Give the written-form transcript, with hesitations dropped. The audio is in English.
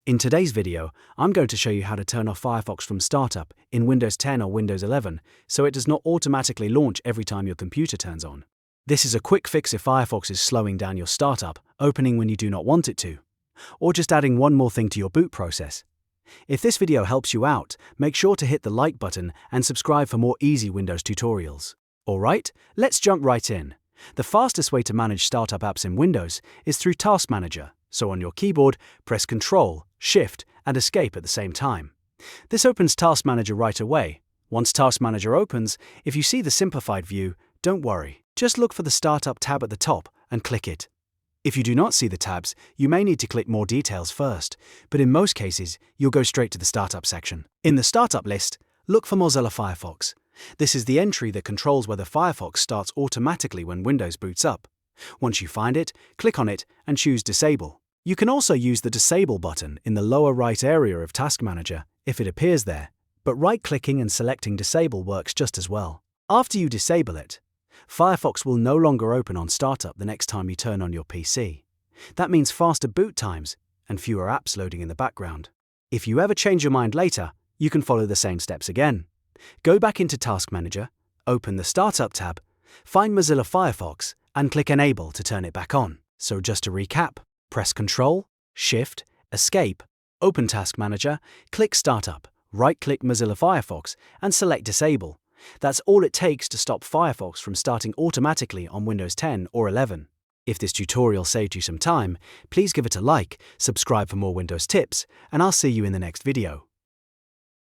In today's video, I'm going to show you how to turn off Firefox from startup in Windows 10 or Windows 11 so it does not automatically launch every time your computer turns on. This is a quick fix if Firefox is slowing down your startup, opening when you do not want it to, or just adding one more thing to your boot process. If this video helps you out, make sure to hit the like button and subscribe for more easy Windows tutorials. Alright, let's jump right in. The fastest way to manage startup apps in Windows is through Task Manager. So on your keyboard, press Ctrl, Shift, and Escape at the same time. This opens Task Manager right away. Once Task Manager opens, if you see the simplified view, don't worry. Just look for the Startup tab at the top and click it. If you do not see the tabs, you may need to click More Details first, but in most cases, you'll go straight to the Startup section. In the Startup list, look for Mozilla Firefox. This is the entry that controls whether Firefox starts automatically when Windows boots up. Once you find it, click on it and choose Disable. You can also use the Disable button in the lower right area of Task Manager if it appears there, but right-clicking and selecting Disable works just as well. After you disable it, Firefox will no longer open on startup the next time you turn on your PC. That means faster boot times and fewer apps loading in the background. If you ever change your mind later, you can follow the same steps again. Go back into Task Manager, open the Startup tab, find Mozilla Firefox, and click Enable to turn it back on. So just to recap, press Ctrl, Shift, Escape, open Task Manager, click Startup, right-click Mozilla Firefox, and select Disable. That's all it takes to stop Firefox from starting automatically on Windows 10 or 11. If this tutorial saved you some time, please give it a like, subscribe for more Windows tips, and I'll see you in the next video.